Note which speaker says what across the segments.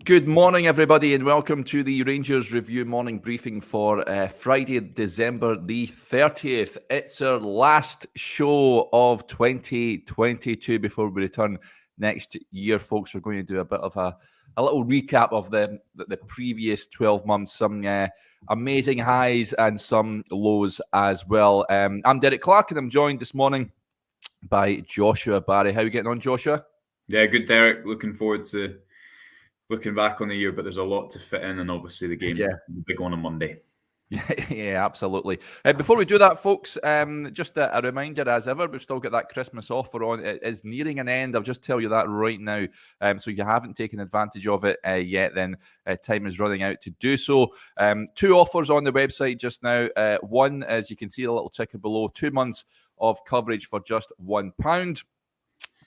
Speaker 1: Good morning, everybody, and welcome to the Rangers Review morning briefing for Friday, December the 30th. It's our last show of 2022 before we return next year, folks. We're going to do a bit of a little recap of the previous 12 months, some amazing highs and some lows as well. I'm Derek Clark, and I'm joined this morning by Joshua Barrie. How are you getting on, Joshua?
Speaker 2: Yeah, good, Derek. Looking forward to looking back on the year, but there's a lot to fit in, and obviously the the big one on Monday.
Speaker 1: Yeah, absolutely. Before we do that, folks, just a reminder, as ever, we've still got that Christmas offer on. It is nearing an end. I'll just tell you that right now. So if you haven't taken advantage of it yet, then time is running out to do so. Two offers on the website just now. One, as you can see, a little ticker below, 2 months of coverage for just £1.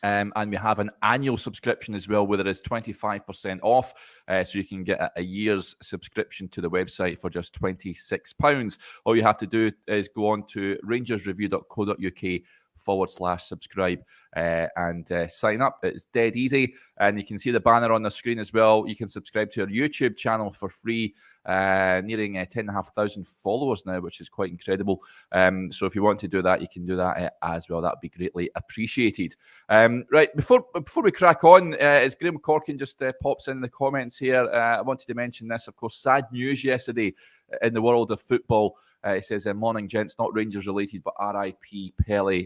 Speaker 1: And we have an annual subscription as well, where there is 25% off. So you can get a year's subscription to the website for just £26. All you have to do is go on to rangersreview.co.uk/subscribe and sign up. It's dead easy. And you can see the banner on the screen as well. You can subscribe to our YouTube channel for free. Nearing 10,500 followers now, which is quite incredible. So if you want to do that, you can do that as well. That would be greatly appreciated. Right, before we crack on, as Graham Corkin just pops in the comments here, I wanted to mention this. Of course, sad news yesterday in the world of football. It says, morning, gents, not Rangers related, but RIP Pele.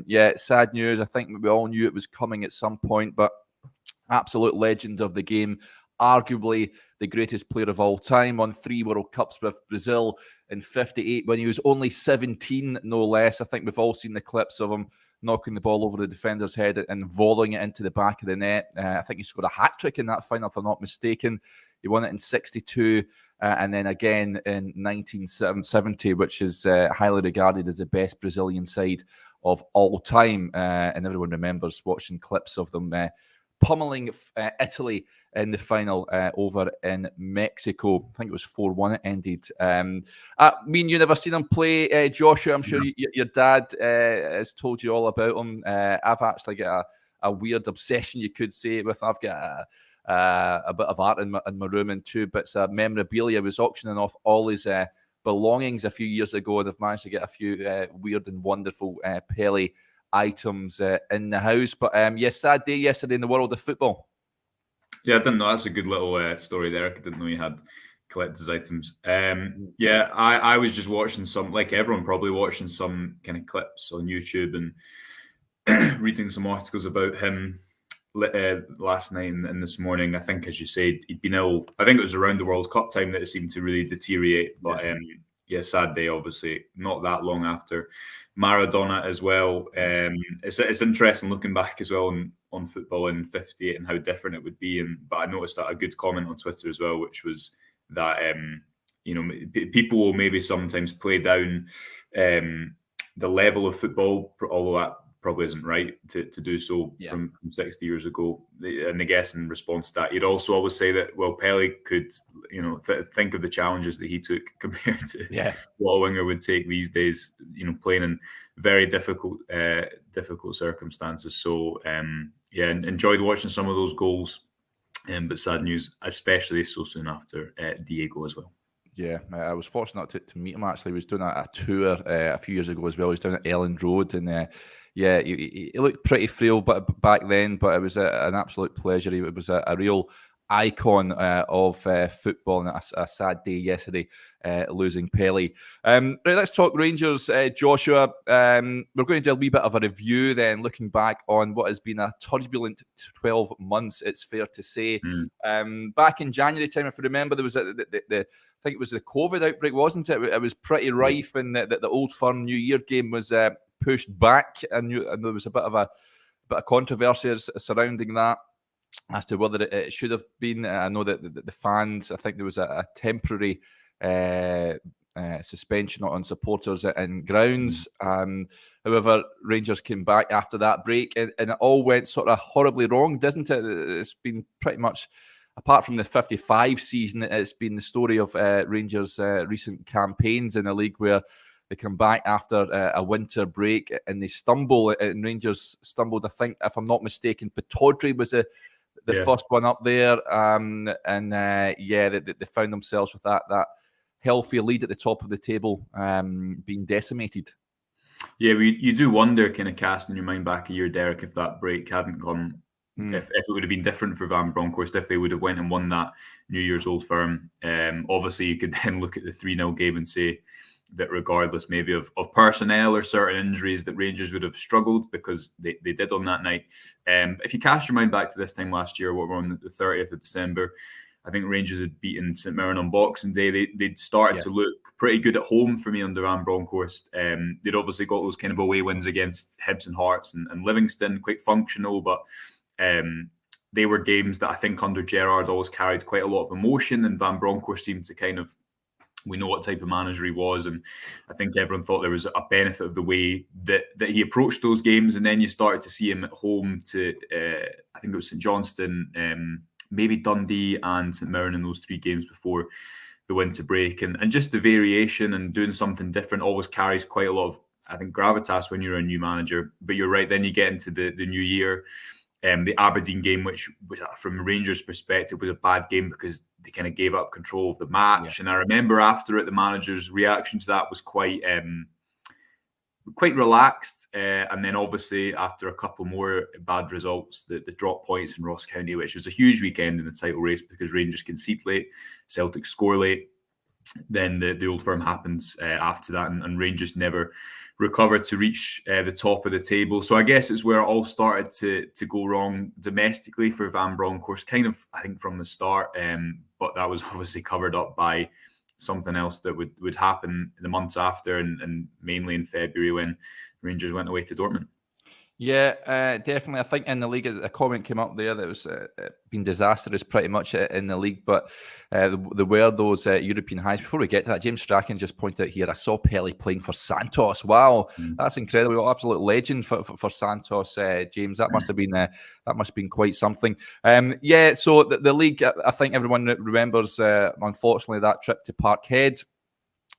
Speaker 1: Yeah, sad news. I think we all knew it was coming at some point, but absolute legend of the game. Arguably the greatest player of all time, won 3 World Cups with Brazil in '58 when he was only 17, no less. I think we've all seen the clips of him knocking the ball over the defender's head and volleying it into the back of the net. I think he scored a hat-trick in that final, if I'm not mistaken. He won it in '62 and then again in 1970, which is highly regarded as the best Brazilian side of all time. And everyone remembers watching clips of them pummeling Italy in the final over in Mexico. I think it was 4-1 it ended. Me and you never seen him play, Joshua. I'm sure your dad has told you all about him. I've actually got a weird obsession, you could say, with. I've got a bit of art in my room and 2 bits of memorabilia. I was auctioning off all his belongings a few years ago, and I've managed to get a few weird and wonderful Pele items in the house. But yes, sad day yesterday in the world of football.
Speaker 2: Yeah, I didn't know. That's a good little story there. I didn't know you had collector's items. Yeah, I was just watching some, like everyone probably watching some kind of clips on YouTube and reading some articles about him last night and this morning. I think, as you said, he'd been ill. I think it was around the World Cup time that it seemed to really deteriorate. But yeah, sad day, obviously, not that long after Maradona as well. It's interesting looking back as well on football in '58 and how different it would be. But I noticed that a good comment on Twitter as well, which was that people will maybe sometimes play down the level of football, although that probably isn't right to do so from 60 years ago. And I guess in response to that, you'd also always say that, well, Pele could, think of the challenges that he took compared to what a winger would take these days, playing in very difficult circumstances. So, enjoyed watching some of those goals, but sad news, especially so soon after Diego as well.
Speaker 1: Yeah, I was fortunate to meet him, actually. He was doing a tour a few years ago as well. He was down at Elland Road, and he looked pretty frail back then, but it was an absolute pleasure. It was a real icon of football, and a sad day yesterday, losing Pele. Right, let's talk Rangers, Joshua. We're going to do a wee bit of a review then, looking back on what has been a turbulent 12 months, it's fair to say. Back in January time, if you remember, there was I think it was the COVID outbreak, wasn't it? It was pretty rife, and the Old Firm New Year game was pushed back, and there was a bit of controversy surrounding that as to whether it should have been. I know that the fans, I think there was a temporary suspension on supporters in grounds. However, Rangers came back after that break, and it all went sort of horribly wrong, doesn't it? It's been pretty much, apart from the 55 season, it's been the story of Rangers' recent campaigns in the league, where they come back after a winter break and they stumble, and Rangers stumbled, I think, if I'm not mistaken, Pataudry was the first one up there, they found themselves with that healthy lead at the top of the table being decimated.
Speaker 2: Yeah, you do wonder, kind of casting your mind back a year, Derek, if that break hadn't come, if it would have been different for Van Bronckhorst, if they would have went and won that New Year's Old Firm. Obviously, you could then look at the 3-0 game and say that regardless maybe of personnel or certain injuries, that Rangers would have struggled, because they did on that night. If you cast your mind back to this time last year, what we're on the 30th of December, I think Rangers had beaten St Mirren on Boxing Day. They'd started to look pretty good at home for me under Van Bronckhorst. They'd obviously got those kind of away wins against Hibs and Hearts and Livingston, quite functional, but they were games that I think under Gerrard always carried quite a lot of emotion, and Van Bronckhorst seemed to kind of, we know what type of manager he was, and I think everyone thought there was a benefit of the way that he approached those games. And then you started to see him at home to, I think it was St Johnstone, maybe Dundee and St Mirren in those 3 games before the winter break. And just the variation and doing something different always carries quite a lot of, I think, gravitas when you're a new manager. But you're right, then you get into the new year. The Aberdeen game, which from a Rangers perspective was a bad game because they kind of gave up control of the match. And I remember after it, the manager's reaction to that was quite relaxed. And then obviously after a couple more bad results, the drop points in Ross County, which was a huge weekend in the title race because Rangers concede late, Celtic score late. Then the Old Firm happens after that, and Rangers never recovered to reach the top of the table. So I guess it's where it all started to go wrong domestically for Van Bronckhorst, kind of, I think, from the start. But that was obviously covered up by something else that would happen in the months after, and mainly in February when Rangers went away to Dortmund.
Speaker 1: Yeah, definitely. I think in the league, a comment came up there that was been disastrous pretty much in the league, but there were those European highs. Before we get to that, James Strachan just pointed out here, I saw Pele playing for Santos. Wow, that's incredible. Absolute legend for Santos, James. That must have been quite something. So the league, I think everyone remembers, unfortunately, that trip to Parkhead.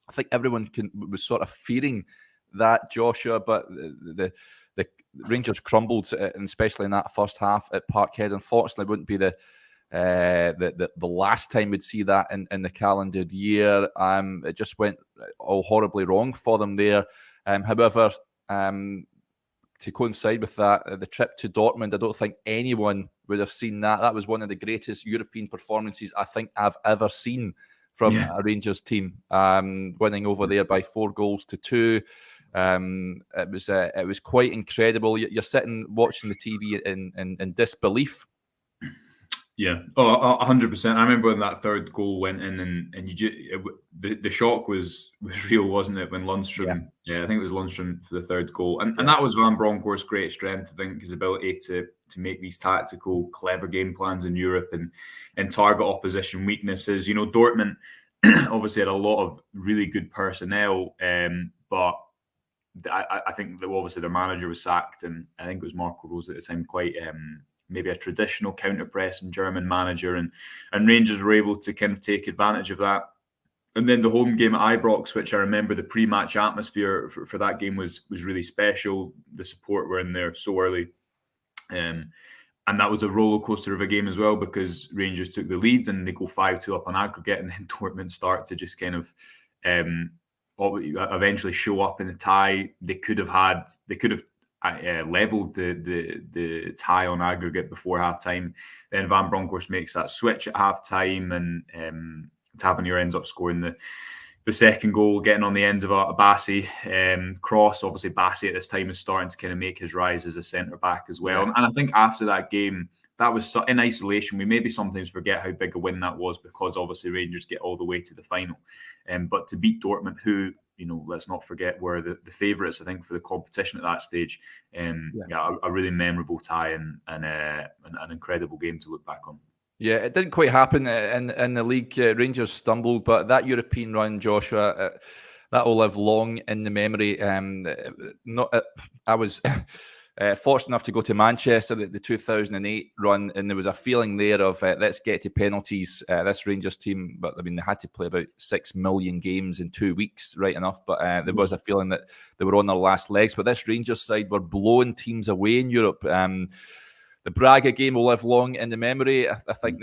Speaker 1: I think everyone was sort of fearing that, Joshua, but the Rangers crumbled, and especially in that first half at Parkhead. Unfortunately, it wouldn't be the last time we'd see that in the calendar year. It just went all horribly wrong for them there. However, to coincide with that, the trip to Dortmund, I don't think anyone would have seen that. That was one of the greatest European performances I think I've ever seen from a Rangers team, winning over there by 4-2. It was quite incredible. You're sitting watching the TV in disbelief.
Speaker 2: Yeah, 100%. I remember when that third goal went in, and the shock was real, wasn't it? When Lundstrom, I think it was Lundstrom for the third goal, and that was Van Bronckhorst's great strength. I think his ability to make these tactical, clever game plans in Europe and target opposition weaknesses. You know, Dortmund obviously had a lot of really good personnel, but I think that obviously their manager was sacked, and I think it was Marco Rose at the time, quite maybe a traditional counter-pressing German manager, and Rangers were able to kind of take advantage of that. And then the home game at Ibrox, which I remember the pre-match atmosphere for that game was really special. The support were in there so early. And that was a roller coaster of a game as well, because Rangers took the lead and they go 5-2 up on aggregate, and then Dortmund start to just kind of eventually show up in the tie. They could have leveled the tie on aggregate before halftime. Then Van Bronckhorst makes that switch at halftime, and Tavernier ends up scoring the second goal, getting on the end of a Bassi cross. Obviously, Bassi at this time is starting to kind of make his rise as a centre back as well. And I think after that game, that was in isolation. We maybe sometimes forget how big a win that was, because obviously Rangers get all the way to the final. But to beat Dortmund, who, you know, let's not forget, were the favourites, I think, for the competition at that stage. A really memorable tie and an incredible game to look back on.
Speaker 1: Yeah, it didn't quite happen in the league. Rangers stumbled, but that European run, Joshua, that will live long in the memory. I was fortunate enough to go to Manchester at the 2008 run, and there was a feeling there of let's get to penalties. This Rangers team, but I mean, they had to play about 6 million games in 2 weeks, right enough. But there was a feeling that they were on their last legs. But this Rangers side were blowing teams away in Europe. The Braga game will live long in the memory. I think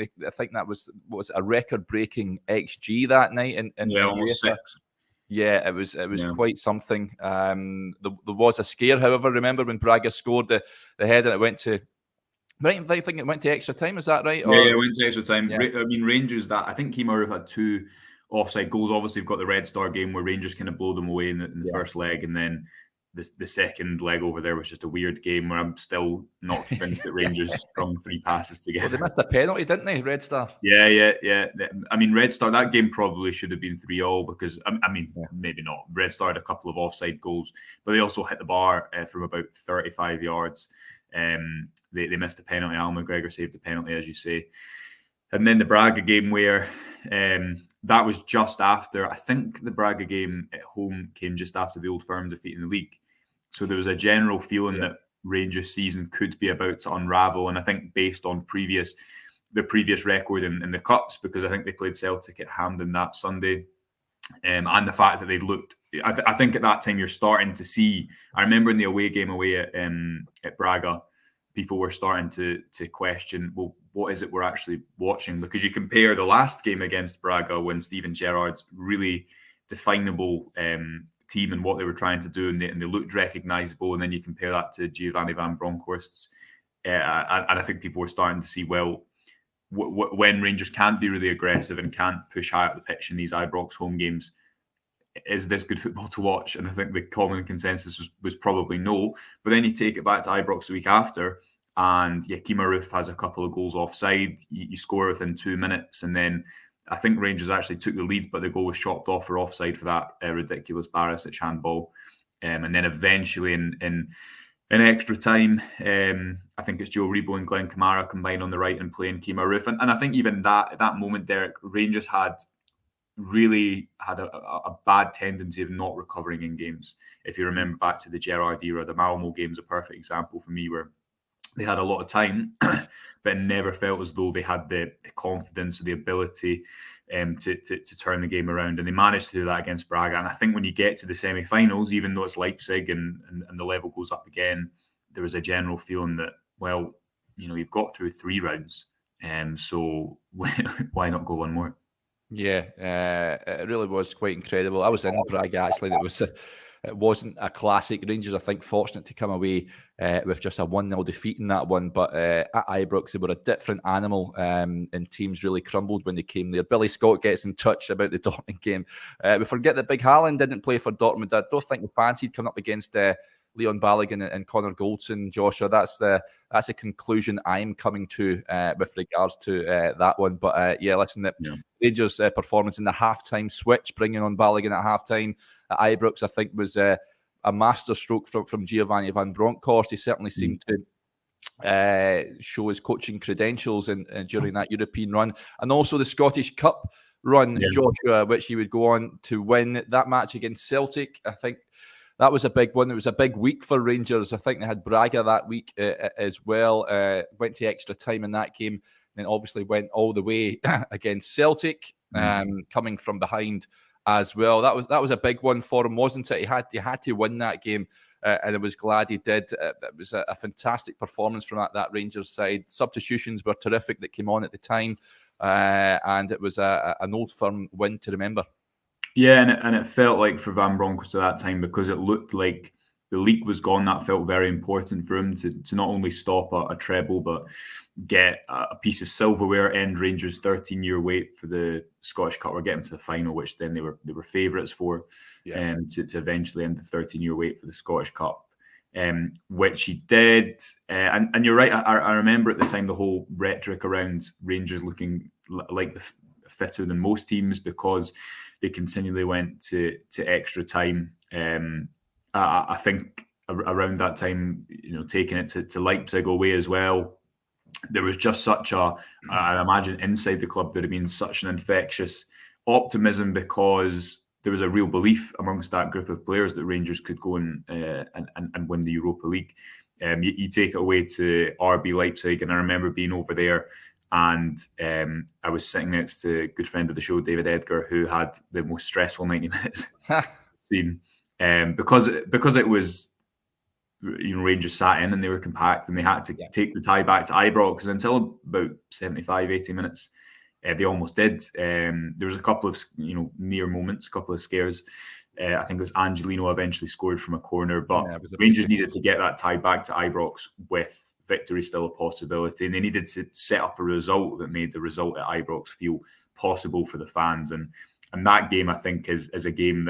Speaker 1: that was a record-breaking XG that night in
Speaker 2: almost
Speaker 1: UEFA.
Speaker 2: 6.
Speaker 1: Yeah, it was quite something. There was a scare, however. Remember when Braga scored the header and it went to. Right, I think it went to extra time. Is that right?
Speaker 2: Yeah, it went to extra time.
Speaker 1: Yeah.
Speaker 2: I mean, Rangers. I think Kemar have had 2 offside goals. Obviously, we've got the Red Star game where Rangers kind of blow them away in the first leg, and then the second leg over there was just a weird game where I'm still not convinced that Rangers strung 3 passes together.
Speaker 1: Well, they missed a penalty, didn't they, Red Star?
Speaker 2: Yeah. I mean, Red Star, that game probably should have been 3-3 because, maybe not. Red Star had a couple of offside goals, but they also hit the bar from about 35 yards. They missed a penalty. Al McGregor saved the penalty, as you say. And then the Braga game where that was just after, I think the Braga game at home came just after the Old Firm defeat in the league. So there was a general feeling that Rangers' season could be about to unravel. And I think based on the previous record in the Cups, because I think they played Celtic at Hampden that Sunday, and the fact that they looked, I think at that time you're starting to see, I remember in the away game away at Braga, people were starting to question, well, what is it we're actually watching? Because you compare the last game against Braga when Steven Gerrard's really definable team and what they were trying to do, and they looked recognisable, and then you compare that to Giovanni Van Bronckhorst's, and I think people were starting to see, well, when Rangers can't be really aggressive and can't push high up the pitch in these Ibrox home games, is this good football to watch? And I think the common consensus was probably no. But then you take it back to Ibrox the week after, and Kemar Roof has a couple of goals offside. You score within 2 minutes, and then I think Rangers actually took the lead, but the goal was chopped off for offside for that ridiculous Barisic handball. And then eventually in extra time, I think it's Joe Rebo and Glenn Kamara combine on the right and playing Kemar Roof. And I think even at that moment, Derek, Rangers had a bad tendency of not recovering in games. If you remember back to the Gerrard era, the Malmo game is a perfect example for me, where they had a lot of time, but it never felt as though they had the confidence or the ability to turn the game around. And they managed to do that against Braga. And I think when you get to the semi-finals, even though it's Leipzig and the level goes up again, there was a general feeling that, well, you've got through 3 rounds, so why not go one more?
Speaker 1: Yeah, it really was quite incredible. I was in Braga actually, and it wasn't a classic. Rangers, I think, fortunate to come away with just a 1-0 defeat in that one. But at Ibrox, they were a different animal, and teams really crumbled when they came there. Billy Scott gets in touch about the Dortmund game. We forget that Big Haaland didn't play for Dortmund. I don't think we fancied coming up against Leon Balogun and Connor Goldson. Joshua, that's a conclusion I'm coming to with regards to that one. But listen, Rangers' performance in the halftime switch, bringing on Balogun at halftime at Ibrox, I think was a masterstroke from Giovanni Van Bronckhorst. He certainly seemed to show his coaching credentials during that European run, and also the Scottish Cup run, Joshua, which he would go on to win that match against Celtic. I think that was a big one. It was a big week for Rangers. I think they had Braga that week as well. Went to extra time in that game, and then obviously went all the way against Celtic, coming from behind as well. That was a big one for him, wasn't it? He had to win that game, and I was glad he did. It was a fantastic performance from that Rangers side. Substitutions were terrific that came on at the time, and it was an Old Firm win to remember.
Speaker 2: Yeah, and it felt like for Van Bronckhorst at that time, because it looked like the league was gone, that felt very important for him to not only stop a treble, but get a piece of silverware, end Rangers' 13-year wait for the Scottish Cup, or get them to the final, which then they were favourites for, to eventually end the 13-year wait for the Scottish Cup, which he did. And you're right, I remember at the time the whole rhetoric around Rangers looking like the fitter than most teams because they continually went to extra time. I think around that time, taking it to Leipzig away as well, there was just such I imagine inside the club there had been such an infectious optimism, because there was a real belief amongst that group of players that Rangers could go and win the Europa League. You take it away to RB Leipzig, and I remember being over there, and I was sitting next to a good friend of the show, David Edgar, who had the most stressful 90 minutes I've seen. Because it was Rangers sat in and they were compact and they had to take the tie back to Ibrox. And until about 75, 80 minutes, they almost did. There was a couple of near moments, a couple of scares. I think it was Angelino eventually scored from a corner, but Rangers needed to get that tie back to Ibrox with victory still a possibility, and they needed to set up a result that made the result at Ibrox feel possible for the fans. And that game, I think, is a game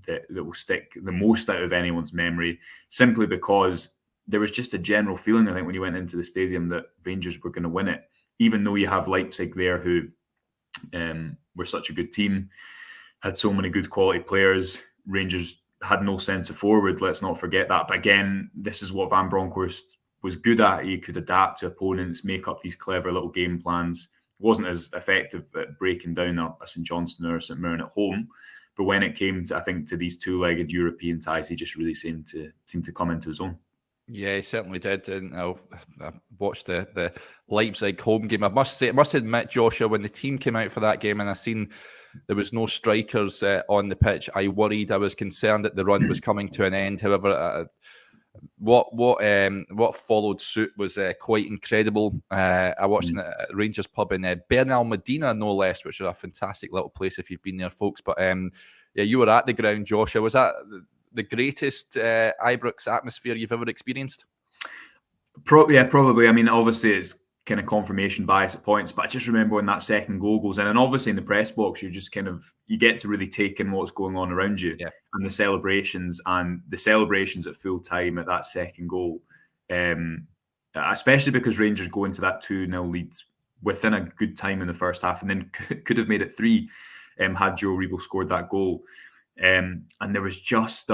Speaker 2: that will stick the most out of anyone's memory, simply because there was just a general feeling, I think, when you went into the stadium that Rangers were going to win it, even though you have Leipzig there who were such a good team, had so many good quality players. Rangers had no centre forward, let's not forget that. But again, this is what Van Bronckhorst was good at. He could adapt to opponents, make up these clever little game plans. Wasn't as effective at breaking down a St Johnstone or a St Mirren at home. But when it came to, I think, to these two-legged European ties, he just really seemed to come into his own.
Speaker 1: Yeah, he certainly did. And I watched the Leipzig home game. I must admit, Joshua, when the team came out for that game and I seen there was no strikers on the pitch, I worried. I was concerned that the run was coming to an end. However, what followed suit was quite incredible. I watched in a Rangers pub in Bernal Medina, no less, which is a fantastic little place if you've been there, folks. But yeah, you were at the ground, Joshua. Was that the greatest Ibrox atmosphere you've ever experienced?
Speaker 2: Probably. I mean, obviously it's kind of confirmation bias at points, but I just remember when that second goal goes in, and obviously in the press box, you just you get to really take in what's going on around you, and the celebrations at full time at that second goal, especially because Rangers go into that 2-0 lead within a good time in the first half, and then could have made it 3 had Joe Rebo scored that goal. And there was just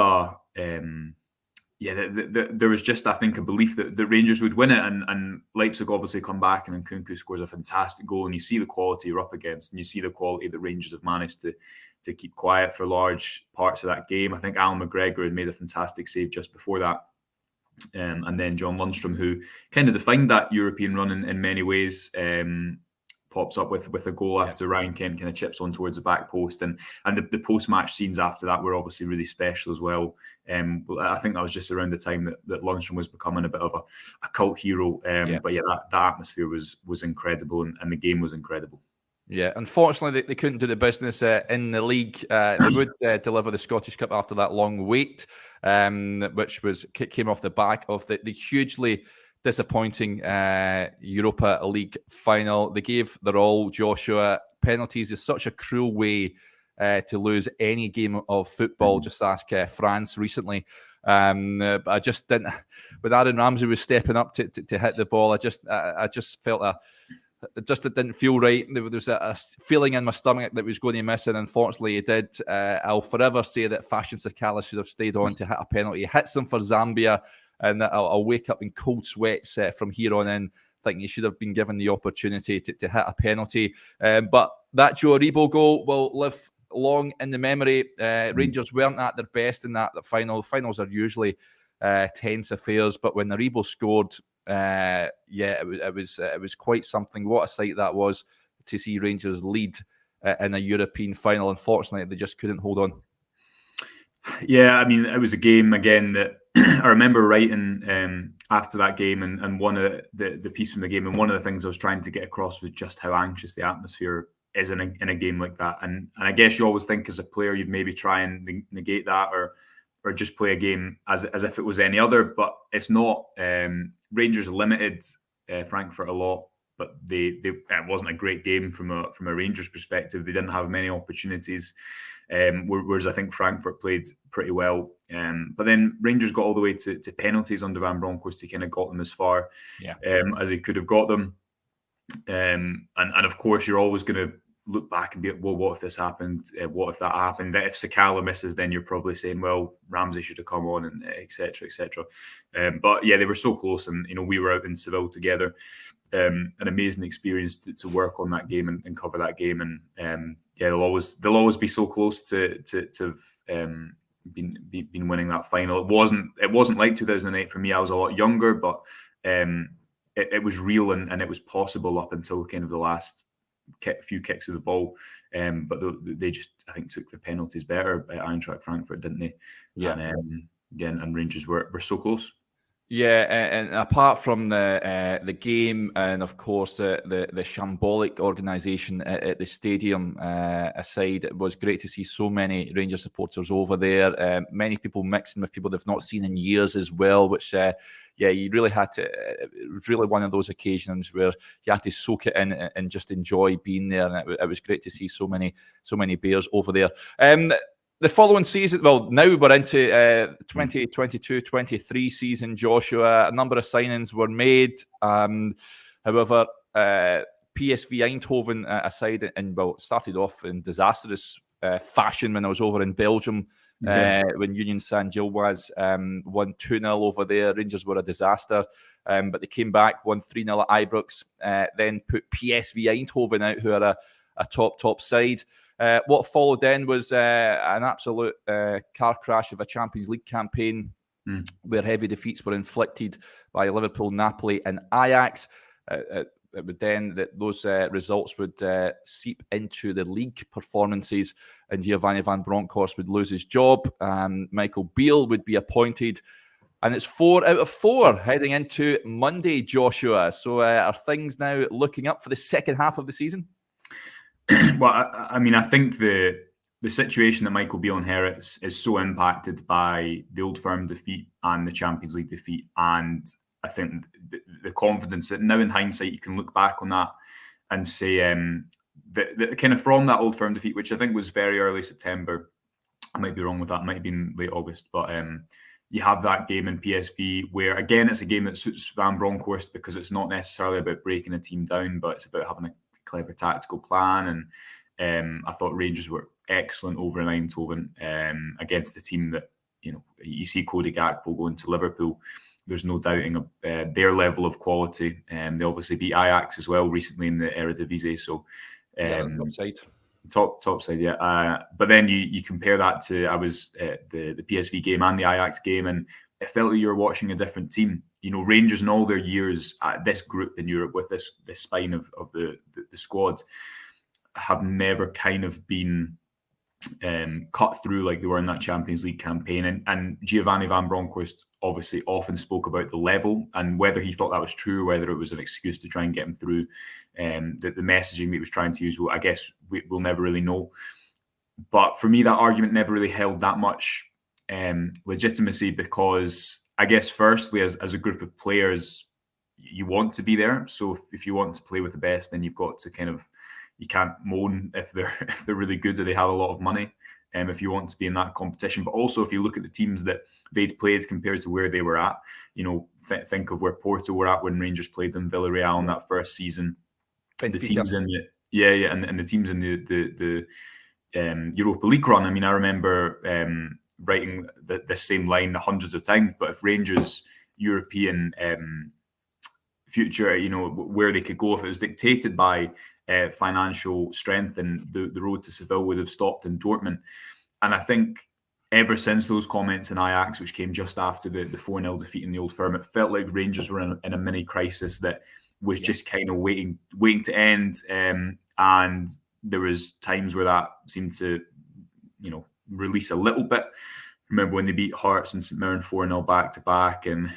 Speaker 2: there was just, I think, a belief that the Rangers would win it, and Leipzig obviously come back, and Nkunku scores a fantastic goal, and you see the quality you're up against, and you see the quality that Rangers have managed to keep quiet for large parts of that game. I think Alan McGregor had made a fantastic save just before that, and then John Lundstrom, who kind of defined that European run in many ways, pops up with a goal after Ryan Kent kind of chips on towards the back post, and the post-match scenes after that were obviously really special as well. I think that was just around the time that Lundstrom was becoming a bit of a cult hero. But yeah, that atmosphere was incredible, and the game was incredible.
Speaker 1: Yeah, unfortunately, they couldn't do the business in the league. They would deliver the Scottish Cup after that long wait, which came off the back of the hugely disappointing Europa League final. They gave their all, Joshua. Penalties is such a cruel way to lose any game of football. Just ask France recently. But I just didn't. When Aaron Ramsey was stepping up to hit the ball, I just felt it didn't feel right. There was a feeling in my stomach that was going to miss, and unfortunately it did. I'll forever say that Fashion Sakala should have stayed on to hit a penalty. He hits him for Zambia, and I'll wake up in cold sweats from here on in, thinking he should have been given the opportunity to hit a penalty. But that Joe Rebo goal will live long in the memory. Rangers weren't at their best in that final. Finals are usually tense affairs, but when the Rebo scored, it was quite something. What a sight that was to see Rangers lead in a European final. Unfortunately, they just couldn't hold on.
Speaker 2: Yeah, I mean, it was a game again that I remember writing after that game, and one of the piece from the game, and one of the things I was trying to get across was just how anxious the atmosphere is in a game like that. And I guess you always think as a player you'd maybe try and negate that, or just play a game as if it was any other, but it's not. Rangers limited Frankfurt a lot, but it wasn't a great game from a Rangers perspective. They didn't have many opportunities, whereas I think Frankfurt played pretty well. But then Rangers got all the way to penalties under Van Bronckhorst. He kind of got them as far as he could have got them. And of course, you're always going to look back and be like, well, what if this happened? What if that happened? If Sakala misses, then you're probably saying, well, Ramsey should have come on, and et cetera, et cetera. But yeah, they were so close, and we were out in Seville together. An amazing experience to work on that game and cover that game, and they'll always be so close to been winning that final. It wasn't like 2008 for me. I was a lot younger, but it was real, and it was possible up until kind of the last few kicks of the ball, but they just, I think, took the penalties better at Eintracht Frankfurt, didn't they?
Speaker 1: Yeah.
Speaker 2: And Rangers were so close.
Speaker 1: Yeah, and apart from the game and of course the shambolic organisation at the stadium aside, it was great to see so many Rangers supporters over there. Many people mixing with people they've not seen in years as well, which yeah, you really had to. It was really one of those occasions where you had to soak it in and just enjoy being there, and it was great to see so many Bears over there. The following season, well, now we're into 2022-23 season, Joshua. A number of signings were made. However, PSV Eindhoven aside, and well, it started off in disastrous fashion when I was over in Belgium when Union Saint-Gilloise won 2-0 over there. Rangers were a disaster, but they came back, won 3-0 at Ibrox, then put PSV Eindhoven out, who are a top side. What followed then was an absolute car crash of a Champions League campaign where heavy defeats were inflicted by Liverpool, Napoli and Ajax. It would then that those results would seep into the league performances, and Giovanni van Bronckhorst would lose his job. Michael Beale would be appointed, and it's 4 out of 4 heading into Monday, Joshua. So are things now looking up for the second half of the season?
Speaker 2: Well, I mean, I think the situation that Michael Beale inherits is so impacted by the Old Firm defeat and the Champions League defeat, and I think the confidence that now in hindsight you can look back on that and say that kind of from that Old Firm defeat, which I think was very early September. I might be wrong with that. It might have been late August, but you have that game in PSV where, again, it's a game that suits Van Bronckhorst because it's not necessarily about breaking a team down, but it's about having a clever tactical plan. And I thought Rangers were excellent over in Eindhoven against a team that, you see Cody Gakpo going to Liverpool. There's no doubting their level of quality. They obviously beat Ajax as well recently in the Eredivisie. So top side, yeah. But then you compare that to I was at the PSV game and the Ajax game, and it felt like you were watching a different team. Rangers in all their years, this group in Europe with this spine of the squads have never kind of been cut through like they were in that Champions League campaign. And Giovanni van Bronckhorst obviously often spoke about the level, and whether he thought that was true or whether it was an excuse to try and get him through the messaging that he was trying to use, well, I guess we'll never really know. But for me, that argument never really held that much legitimacy, because I guess firstly, as a group of players, you want to be there. So if you want to play with the best, then you've got to you can't moan if they're really good or they have a lot of money. If you want to be in that competition, but also if you look at the teams that they'd played compared to where they were at, think of where Porto were at when Rangers played them, Villarreal in that first season. The teams in and the teams in the Europa League run. I mean, I remember writing the same line hundreds of times. But if Rangers' European future, where they could go, if it was dictated by financial strength, and the road to Seville would have stopped in Dortmund. And I think ever since those comments in Ajax, which came just after the 4-0 defeat in the Old Firm, it felt like Rangers were in a mini crisis that was just kind of waiting to end. And there was times where that seemed to, release a little bit. Remember when they beat Hearts and St Mirren 4-0 back-to-back, and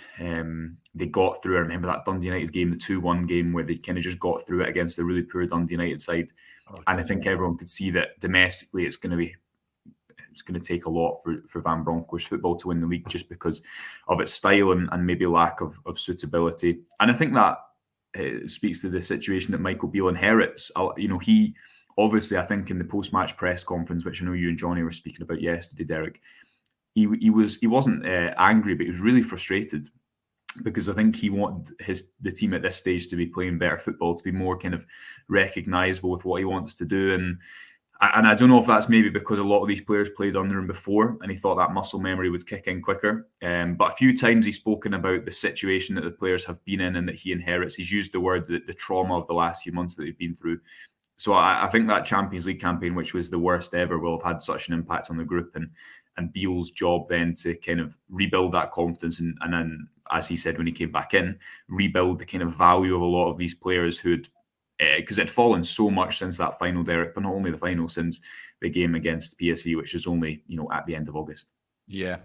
Speaker 2: they got through. I remember that Dundee United game, the 2-1 game, where they kind of just got through it against a really poor Dundee United side. And I think everyone could see that domestically it's going to take a lot for Van Bronckhorst football to win the league, just because of its style and maybe lack of suitability. And I think that speaks to the situation that Michael Beale inherits. He obviously, I think in the post-match press conference, which I know you and Johnny were speaking about yesterday, Derek, he wasn't angry, but he was really frustrated, because I think he wanted the team at this stage to be playing better football, to be more kind of recognisable with what he wants to do. And I don't know if that's maybe because a lot of these players played under him before, and he thought that muscle memory would kick in quicker. But a few times he's spoken about the situation that the players have been in and that he inherits. He's used the word the trauma of the last few months that they've been through. So I think that Champions League campaign, which was the worst ever, will have had such an impact on the group. And Beale's job then to kind of rebuild that confidence and then, as he said when he came back in, rebuild the kind of value of a lot of these players who'd, because it had fallen so much since that final, Derek, but not only the final, since the game against PSV, which is only, at the end of August.
Speaker 1: Yeah,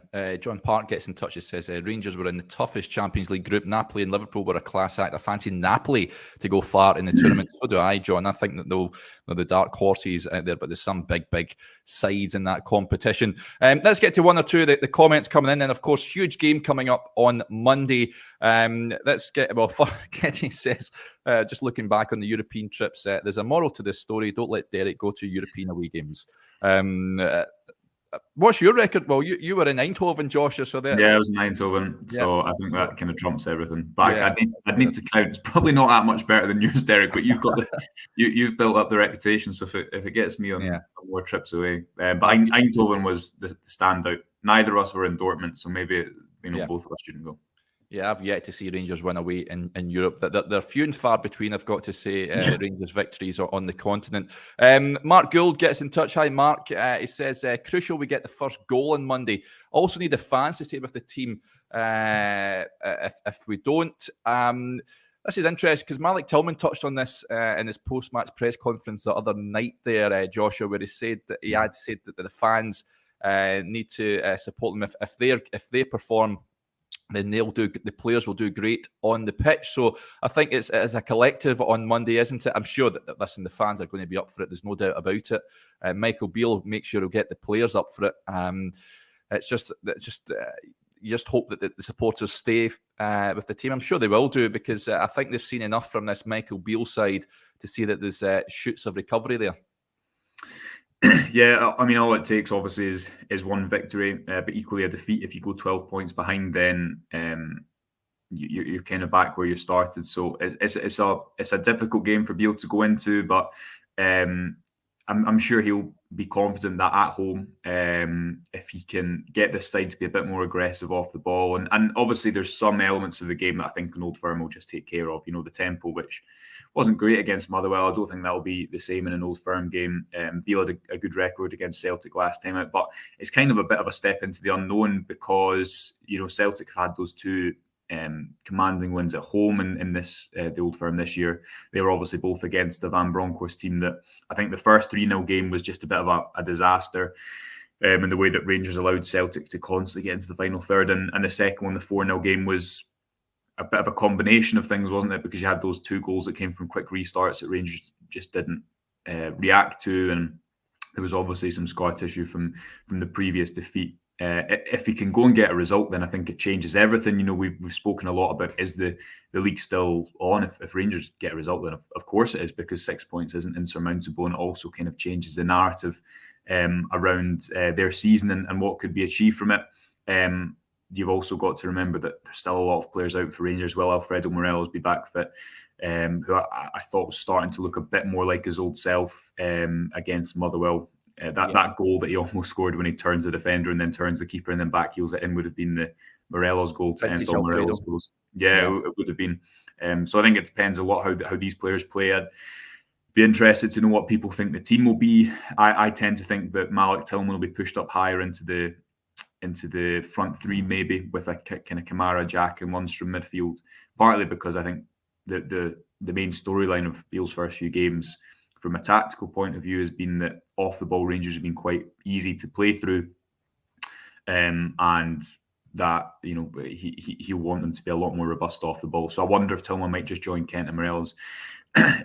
Speaker 1: John Park gets in touch and says Rangers were in the toughest Champions League group. Napoli and Liverpool were a class act. I fancy Napoli to go far in the tournament. So do I, John. I think that they're the dark horses out there, but there's some big sides in that competition. Let's get to one or two of the comments coming in. And of course, huge game coming up on Monday. Let's get, Kenny says, just looking back on the European trips, there's a moral to this story. Don't let Derek go to European away games. What's your record? Well, you were in Eindhoven, Joshua. So there.
Speaker 2: Yeah, I was in Eindhoven, so I think that kind of trumps everything. But I'd need to count. It's probably not that much better than yours, Derek. But you've got you've built up the reputation. So if it gets me on more trips away, but Eindhoven was the standout. Neither of us were in Dortmund, so maybe both of us shouldn't go.
Speaker 1: Yeah, I've yet to see Rangers win away in Europe. They're few and far between, I've got to say, Rangers victories on the continent. Mark Gould gets in touch. Hi, Mark. He says, crucial we get the first goal on Monday. Also need the fans to stay with the team if we don't. This is interesting because Malik Tillman touched on this in his post-match press conference the other night there, Joshua, where he said that he had said that the fans need to support them if they perform. Then the players will do great on the pitch. So I think it's as a collective on Monday, isn't it? I'm sure that the fans are going to be up for it. There's no doubt about it. Michael Beale make sure he'll get the players up for it. You just hope that the supporters stay with the team. I'm sure they will do because I think they've seen enough from this Michael Beale side to see that there's shoots of recovery there.
Speaker 2: Yeah, I mean, all it takes obviously is one victory, but equally a defeat. If you go 12 points behind, then you're kind of back where you started. So it's a difficult game for Beale to go into, but I'm sure he'll be confident that at home, if he can get this side to be a bit more aggressive off the ball, and obviously there's some elements of the game that I think an Old Firm will just take care of. The tempo, which wasn't great against Motherwell. I don't think that'll be the same in an Old Firm game. Beale had a good record against Celtic last time out, but it's kind of a bit of a step into the unknown because Celtic have had those two commanding wins at home in this the Old Firm this year. They were obviously both against the Van Bronckhorst team that I think the first 3-0 game was just a bit of a disaster in the way that Rangers allowed Celtic to constantly get into the final third, and the second one, the 4-0 game, was a bit of a combination of things, wasn't it? Because you had those two goals that came from quick restarts that Rangers just didn't react to, and there was obviously some scar tissue from the previous defeat. If he can go and get a result, then I think it changes everything. We've spoken a lot about, is the league still on? If Rangers get a result, then of course it is, because 6 points isn't insurmountable, and it also kind of changes the narrative around their season and what could be achieved from it. You've also got to remember that there's still a lot of players out for Rangers. Will Alfredo Morelos be back fit? Who I thought was starting to look a bit more like his old self against Motherwell. That goal that he almost scored when he turns the defender and then turns the keeper and then back heels it in would have been the Morelos goal to end all Morelos goals. Yeah, it would have been. So I think it depends a lot how these players play. I'd be interested to know what people think the team will be. I tend to think that Malik Tillman will be pushed up higher into the front three, maybe with a kind of Kamara, Jack and Lundstrom midfield, partly because I think the main storyline of Beale's first few games from a tactical point of view has been that off the ball Rangers have been quite easy to play through, and that he'll want them to be a lot more robust off the ball. So I wonder if Tillman might just join Kent and Morelos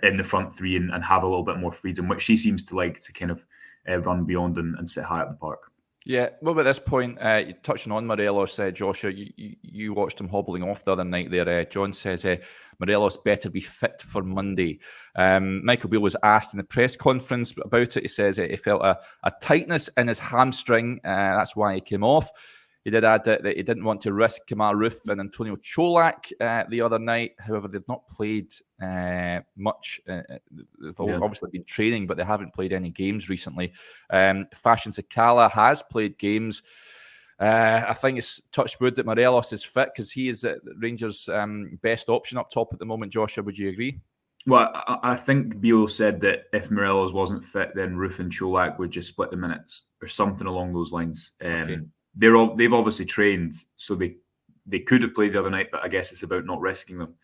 Speaker 2: in the front three and have a little bit more freedom, which he seems to like to kind of run beyond and sit high at the park.
Speaker 1: Yeah, well, at this point, touching on Morelos, Joshua, you watched him hobbling off the other night there. John says Morelos better be fit for Monday. Michael Beale was asked in the press conference about it. He says he felt a tightness in his hamstring. That's why he came off. He did add that he didn't want to risk Kamal Roof and Antonio Cholak the other night. However, they've not played much. They've obviously been training, but they haven't played any games recently. Fashion Sakala has played games. I think it's touch wood that Morelos is fit because he is Rangers' best option up top at the moment. Joshua, would you agree?
Speaker 2: Well, I think Beale said that if Morelos wasn't fit, then Roof and Cholak would just split the minutes or something along those lines. Okay. They've obviously trained, so they could have played the other night, but I guess it's about not risking them.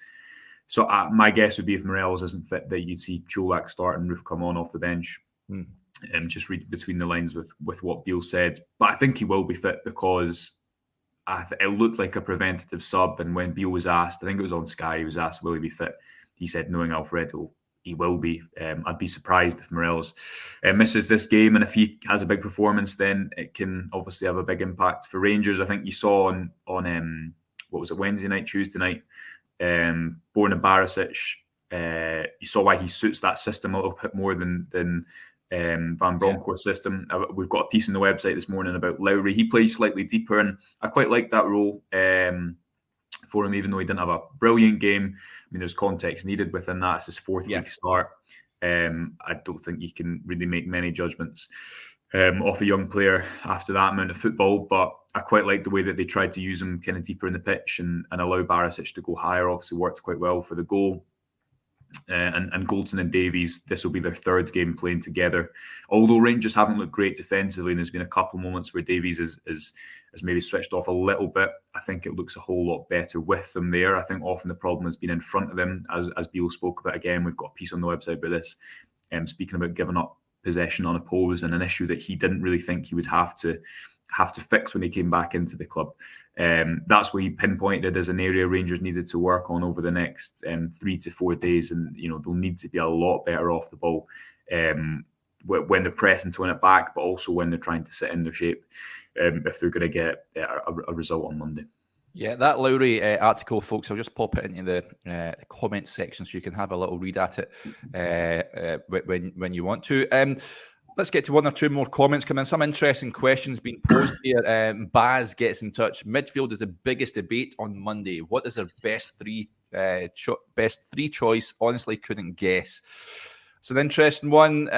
Speaker 2: So my guess would be if Morelos isn't fit, that you'd see Cholak start and Roof come on off the bench. Just read between the lines with what Beale said. But I think he will be fit because it looked like a preventative sub. And when Beale was asked, I think it was on Sky, he was asked, will he be fit? He said, knowing Alfredo, he will be. I'd be surprised if Morelos misses this game. And if he has a big performance, then it can obviously have a big impact for Rangers. I think you saw on what was it, Wednesday night, Tuesday night, Borna Barisic, you saw why he suits that system a little bit more than Van Bronckhorst's system. We've got a piece on the website this morning about Lowry. He plays slightly deeper, and I quite like that role for him, even though he didn't have a brilliant game. I mean, there's context needed within that. It's his fourth week start. I don't think you can really make many judgments off a young player after that amount of football, but I quite like the way that they tried to use him kind of deeper in the pitch and allow Barisic to go higher. Obviously worked quite well for the goal. And Goldson and Davies, this will be their third game playing together. Although Rangers haven't looked great defensively, and there's been a couple of moments where Davies has maybe switched off a little bit, I think it looks a whole lot better with them there. I think often the problem has been in front of them, as Beale spoke about again. We've got a piece on the website about this, speaking about giving up possession unopposed, and an issue that he didn't really think he would have to fix when he came back into the club. That's what he pinpointed as an area Rangers needed to work on over the next 3 to 4 days, and they'll need to be a lot better off the ball when they're pressing to win it back, but also when they're trying to sit in their shape if they're going to get a result on Monday. Yeah,
Speaker 1: that Lowry article, folks, I'll just pop it into the comments section so you can have a little read at it when you want to. Let's get to one or two more comments come in. Some interesting questions being posed here. Baz gets in touch. Midfield is the biggest debate on Monday. What is their best three choice? Honestly, couldn't guess. It's an interesting one.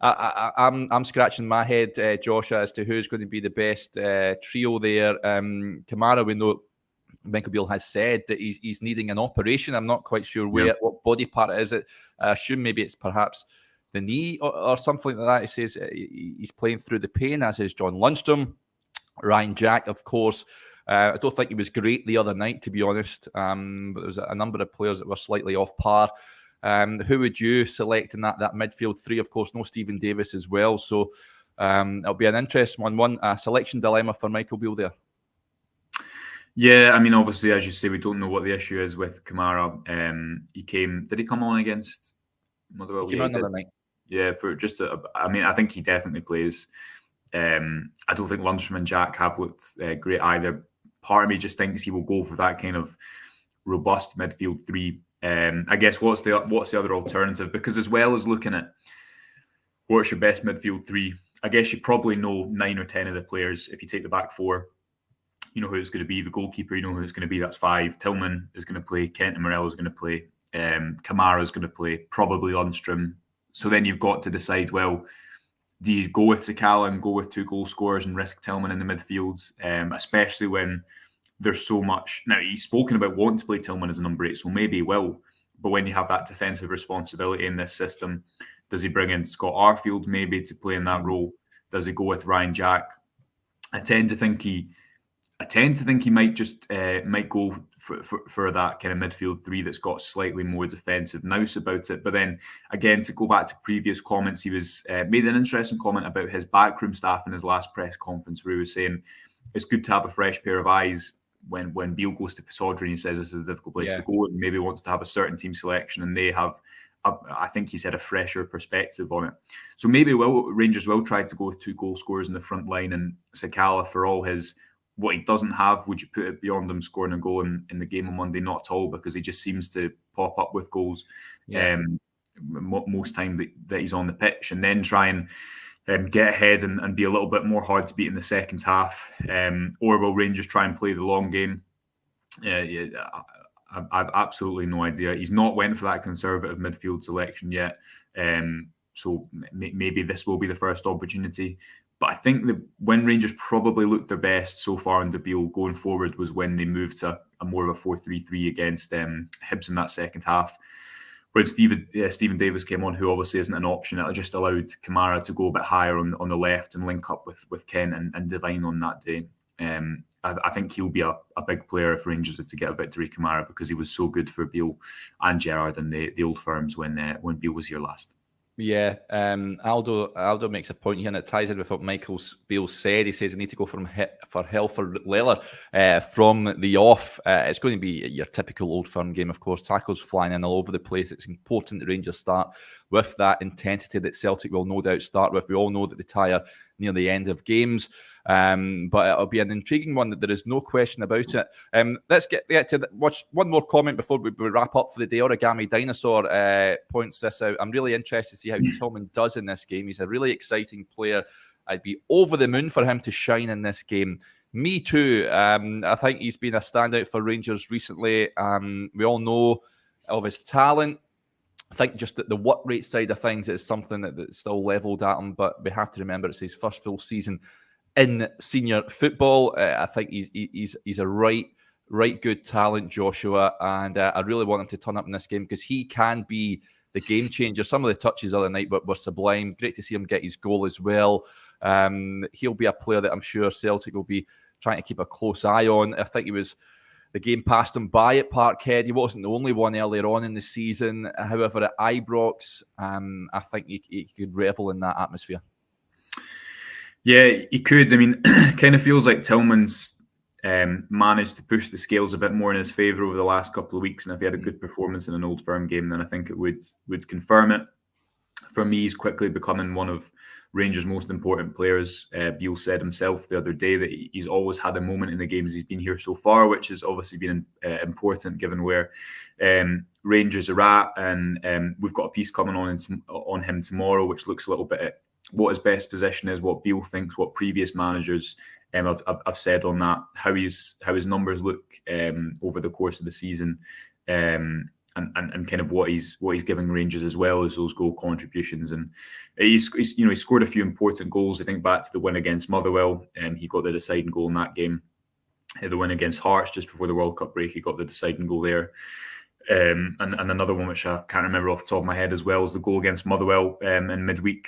Speaker 1: I'm scratching my head, Joshua, as to who's going to be the best trio there. Kamara, we know Michael Beale has said that he's needing an operation. I'm not quite sure what body part it is. I assume maybe it's perhaps the knee or something like that. He says he's playing through the pain, as is John Lundstrom. Ryan Jack, of course. I don't think he was great the other night, to be honest. But there was a number of players that were slightly off par. Who would you select in that midfield three? Of course, no Stephen Davis as well. So it'll be an interesting one. One selection dilemma for Michael Beale there.
Speaker 2: Yeah, I mean, obviously, as you say, we don't know what the issue is with Kamara. Did he come on against Motherwell?
Speaker 1: He came on the other night.
Speaker 2: Yeah, I think he definitely plays. I don't think Lundstrom and Jack have looked great either. Part of me just thinks he will go for that kind of robust midfield three. I guess what's the other alternative? Because as well as looking at what's your best midfield three, I guess you probably know 9 or 10 of the players. If you take the back four, you know who it's going to be. The goalkeeper, you know who it's going to be. That's 5. Tillman is going to play. Kent and Morello is going to play. Kamara is going to play. Probably Lundstrom. So then you've got to decide, well, do you go with Sakala and go with 2 goal scorers and risk Tillman in the midfield, especially when there's so much. Now, he's spoken about wanting to play Tillman as a number 8, so maybe he will. But when you have that defensive responsibility in this system, does he bring in Scott Arfield maybe to play in that role? Does he go with Ryan Jack? I tend to think he might just might go for that kind of midfield three that's got slightly more defensive nous about it. But then again, to go back to previous comments, he was made an interesting comment about his backroom staff in his last press conference, where he was saying it's good to have a fresh pair of eyes when Beale goes to Pittodrie and he says this is a difficult place to go and maybe wants to have a certain team selection, and they have, I think he said, a fresher perspective on it. So maybe Rangers will try to go with 2 goal scorers in the front line, and Sakala, for all his what he doesn't have, would you put it beyond him scoring a goal in the game on Monday? Not at all, because he just seems to pop up with goals most time that he's on the pitch, and then try and get ahead and be a little bit more hard to beat in the second half. Or will Rangers try and play the long game? I've absolutely no idea. He's not went for that conservative midfield selection yet. So maybe this will be the first opportunity. But I think that when Rangers probably looked their best so far under Beale going forward was when they moved to a more of a 4-3-3 against Hibs in that second half. When Stephen Davis came on, who obviously isn't an option, it just allowed Kamara to go a bit higher on the left and link up with Kent and Devine on that day. I think he'll be a big player if Rangers were to get a victory, Kamara, because he was so good for Beale and Gerrard and the old firms when Beale was here last.
Speaker 1: Yeah, Aldo makes a point here, and it ties in with what Beale said. He says they need to go for hell for leather from the off. It's going to be your typical Old Firm game, of course. Tackles flying in all over the place. It's important that Rangers start with that intensity that Celtic will no doubt start with. We all know that they tire near the end of games. But it'll be an intriguing one, that there is no question about it. Let's get to watch one more comment before we wrap up for the day. Origami Dinosaur points this out. I'm really interested to see how Tillman does in this game. He's a really exciting player. I'd be over the moon for him to shine in this game. Me too. I think he's been a standout for Rangers recently. We all know of his talent. I think just the work rate side of things is something that's still levelled at him, but we have to remember it's his first full season in senior football. I think he's a right good talent, Joshua, and I really want him to turn up in this game because he can be the game changer. Some of the touches the other night were sublime. Great to see him get his goal as well. He'll be a player that I'm sure Celtic will be trying to keep a close eye on. I think the game passed him by at Parkhead. He wasn't the only one earlier on in the season. However, at Ibrox, I think he could revel in that atmosphere.
Speaker 2: Yeah, he could. I mean, kind of feels like Tillman's managed to push the scales a bit more in his favour over the last couple of weeks. And if he had a good performance in an Old Firm game, then I think it would confirm it. For me, he's quickly becoming one of Rangers' most important players. Beale said himself the other day that he's always had a moment in the games he's been here so far, which has obviously been important given where Rangers are at. And we've got a piece coming on him tomorrow, which looks a little bit at what his best position is, what Beale thinks, what previous managers I've said on that, how his numbers look over the course of the season, and kind of what he's giving Rangers as well as those goal contributions. And he scored a few important goals. I think back to the win against Motherwell, and he got the deciding goal in that game. The win against Hearts just before the World Cup break, he got the deciding goal there. And another one which I can't remember off the top of my head as well is the goal against Motherwell in midweek.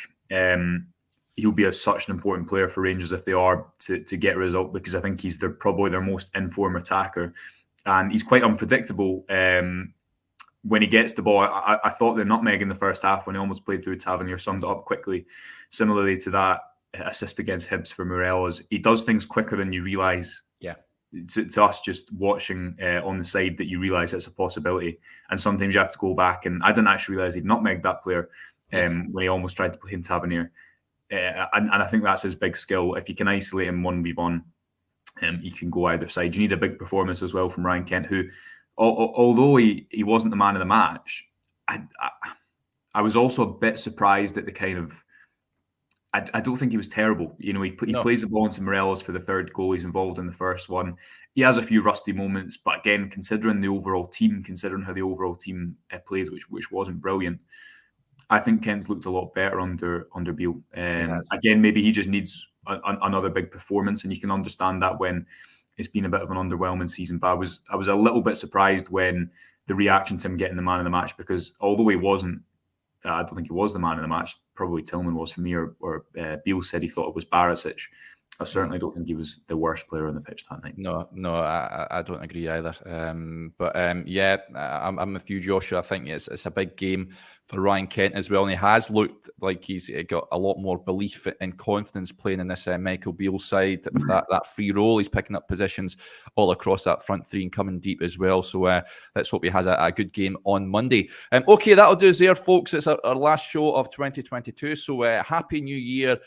Speaker 2: He'll be such an important player for Rangers if they are to get a result, because I think he's probably their most in-form attacker, and he's quite unpredictable. When he gets the ball, I thought the nutmeg in the first half when he almost played through Tavernier summed it up quickly. Similarly to that assist against Hibs for Morelos, he does things quicker than you realise.
Speaker 1: Yeah.
Speaker 2: To us just watching on the side, that you realise it's a possibility, and sometimes you have to go back, and I didn't actually realise he'd nutmegged that player when he almost tried to play in Tavernier. And I think that's his big skill. If you can isolate him 1v1, he can go either side. You need a big performance as well from Ryan Kent, who, although he wasn't the man of the match, I was also a bit surprised at the kind of. I don't think he was terrible. You know, he plays the ball into Morelos for the third goal. He's involved in the first one. He has a few rusty moments, but again, considering how the overall team played, which wasn't brilliant, I think Kent's looked a lot better under Beale. Again, maybe he just needs another big performance, and you can understand that when it's been a bit of an underwhelming season. But I was a little bit surprised when the reaction to him getting the man of the match, because although he wasn't, I don't think he was the man of the match. Probably Tillman was for me, or Beale said he thought it was Barisic. I certainly don't think he was the worst player on the pitch that night.
Speaker 1: No, I don't agree either. Yeah, I'm with you, Joshua. I think it's a big game for Ryan Kent as well, and he has looked like he's got a lot more belief and confidence playing in this Michael Beale side with that free role. He's picking up positions all across that front three and coming deep as well. So let's hope he has a good game on Monday. Okay, that'll do us there, folks. It's our last show of 2022. So happy New Year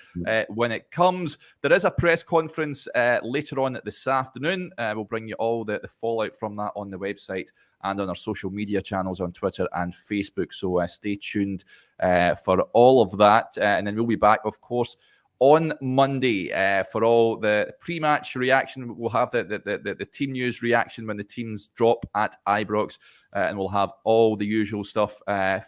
Speaker 1: when it comes. There is a press conference later on this afternoon. We'll bring you all the fallout from that on the website and on our social media channels on Twitter and Facebook. So stay tuned for all of that. And then we'll be back, of course, on Monday for all the pre-match reaction. We'll have the team news reaction when the teams drop at Ibrox. And we'll have all the usual stuff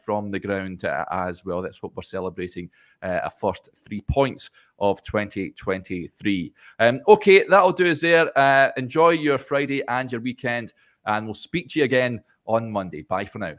Speaker 1: from the ground as well. That's what we're celebrating, a first 3 points of 2023. Okay, that'll do us there. Enjoy your Friday and your weekend, and we'll speak to you again on Monday. Bye for now.